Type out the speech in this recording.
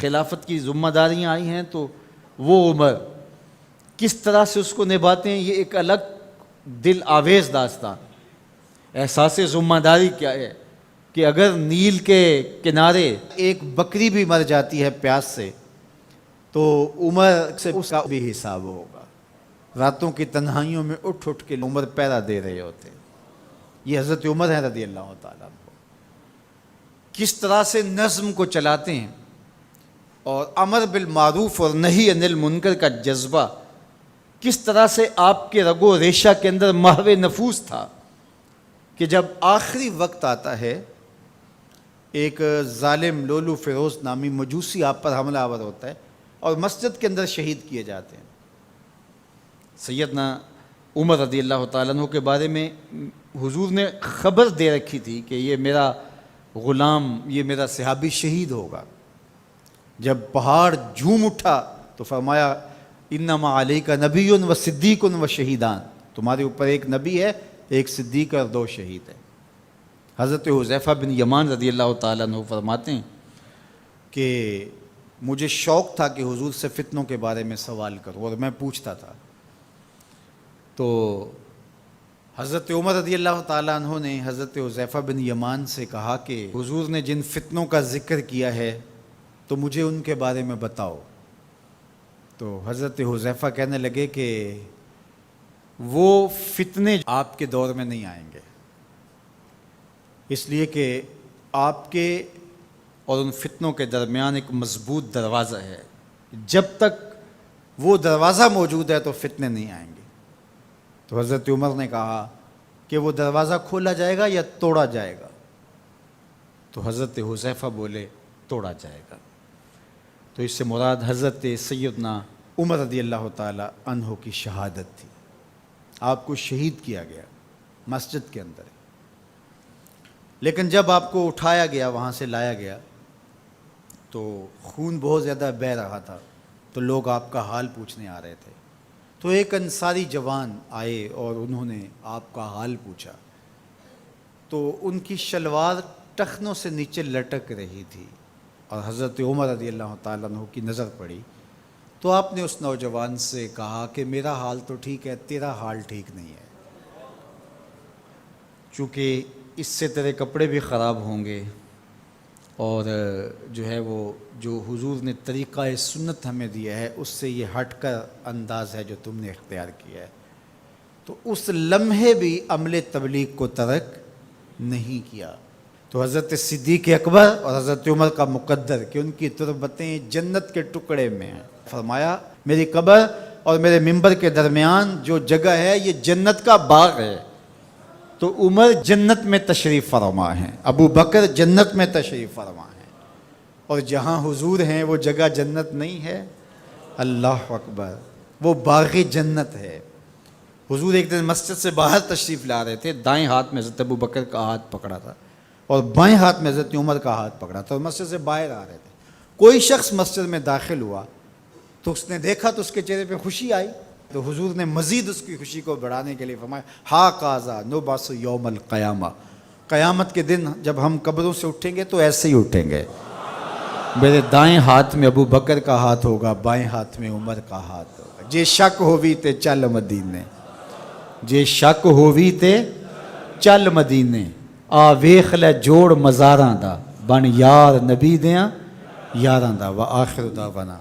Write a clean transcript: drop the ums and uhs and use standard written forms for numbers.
خلافت کی ذمہ داریاں آئی ہیں تو وہ عمر کس طرح سے اس کو نبھاتے ہیں، یہ ایک الگ دل آویز داستان۔ احساس ذمہ داری کیا ہے کہ اگر نیل کے کنارے ایک بکری بھی مر جاتی ہے پیاس سے تو عمر سے اس کا بھی حساب ہوگا۔ راتوں کی تنہائیوں میں اٹھ اٹھ کے عمر پہرا دے رہے ہوتے ہیں۔ یہ حضرت عمر ہیں رضی اللہ تعالیٰ عنہ، کس طرح سے نظم کو چلاتے ہیں، اور امر بالمعروف اور نہی عن المنکر کا جذبہ کس طرح سے آپ کے رگ و ریشہ کے اندر محو نفوس تھا کہ جب آخری وقت آتا ہے، ایک ظالم لولو فیروز نامی مجوسی آپ پر حملہ آور ہوتا ہے اور مسجد کے اندر شہید کیے جاتے ہیں۔ سیدنا عمر رضی اللہ تعالیٰ عنہ کے بارے میں حضور نے خبر دے رکھی تھی کہ یہ میرا غلام، یہ میرا صحابی شہید ہوگا۔ جب پہاڑ جھوم اٹھا تو فرمایا انما علیک نبی و صدیق و شہیدان، تمہارے اوپر ایک نبی ہے، ایک صدیق اور 2 شہید ہیں۔ حضرت حذیفہ بن یمان رضی اللہ تعالیٰ عنہ فرماتے ہیں کہ مجھے شوق تھا کہ حضور سے فتنوں کے بارے میں سوال کروں اور میں پوچھتا تھا، تو حضرت عمر رضی اللہ تعالیٰ عنہ نے حضرت حذیفہ بن یمان سے کہا کہ حضور نے جن فتنوں کا ذکر کیا ہے تو مجھے ان کے بارے میں بتاؤ۔ تو حضرت حذیفہ کہنے لگے کہ وہ فتنے آپ کے دور میں نہیں آئیں گے، اس لیے کہ آپ کے اور ان فتنوں کے درمیان ایک مضبوط دروازہ ہے، جب تک وہ دروازہ موجود ہے تو فتنے نہیں آئیں گے۔ تو حضرت عمر نے کہا کہ وہ دروازہ کھولا جائے گا یا توڑا جائے گا؟ تو حضرت حذیفہ بولے توڑا جائے گا۔ تو اس سے مراد حضرت سیدنا عمر رضی اللہ تعالی عنہ کی شہادت تھی۔ آپ کو شہید کیا گیا مسجد کے اندر، لیکن جب آپ کو اٹھایا گیا، وہاں سے لایا گیا تو خون بہت زیادہ بہہ رہا تھا، تو لوگ آپ کا حال پوچھنے آ رہے تھے۔ تو ایک انصاری جوان آئے اور انہوں نے آپ کا حال پوچھا، تو ان کی شلوار ٹخنوں سے نیچے لٹک رہی تھی اور حضرت عمر رضی اللہ تعالیٰ عنہ کی نظر پڑی، تو آپ نے اس نوجوان سے کہا کہ میرا حال تو ٹھیک ہے، تیرا حال ٹھیک نہیں ہے، چونکہ اس سے تیرے کپڑے بھی خراب ہوں گے، اور جو ہے وہ جو حضور نے طریقہ سنت ہمیں دیا ہے اس سے یہ ہٹ کر انداز ہے جو تم نے اختیار کیا ہے۔ تو اس لمحے بھی عمل تبلیغ کو ترک نہیں کیا۔ تو حضرت صدیق اکبر اور حضرت عمر کا مقدر کہ ان کی تربتیں جنت کے ٹکڑے میں ہیں، فرمایا میری قبر اور میرے ممبر کے درمیان جو جگہ ہے یہ جنت کا باغ ہے۔ تو عمر جنت میں تشریف فرما ہیں، ابو بکر جنت میں تشریف فرما ہیں، اور جہاں حضور ہیں وہ جگہ جنت نہیں ہے؟ اللہ اکبر، وہ باغ جنت ہے۔ حضور ایک دن مسجد سے باہر تشریف لا رہے تھے، دائیں ہاتھ میں حضرت ابو بکر کا ہاتھ پکڑا تھا اور بائیں ہاتھ میں حضرت عمر کا ہاتھ پکڑا تھا، اور مسجد سے باہر آ رہے تھے۔ کوئی شخص مسجد میں داخل ہوا تو اس نے دیکھا تو اس کے چہرے پہ خوشی آئی، تو حضور نے مزید اس کی خوشی کو بڑھانے کے لیے فرمایا ہا قاذا نبعث یوم القیامہ، قیامت کے دن جب ہم قبروں سے اٹھیں گے تو ایسے ہی اٹھیں گے، میرے دائیں ہاتھ میں ابو بکر کا ہاتھ ہوگا، بائیں ہاتھ میں عمر کا ہاتھ ہوگا۔ جے شک ہووی تے چل مدینے، جے شک ہووی تے چل مدینے، آ ویخ لے جوڑ مزاراں دا، بن یار نبی دیاں یاراں دا۔ وآخر دعوانا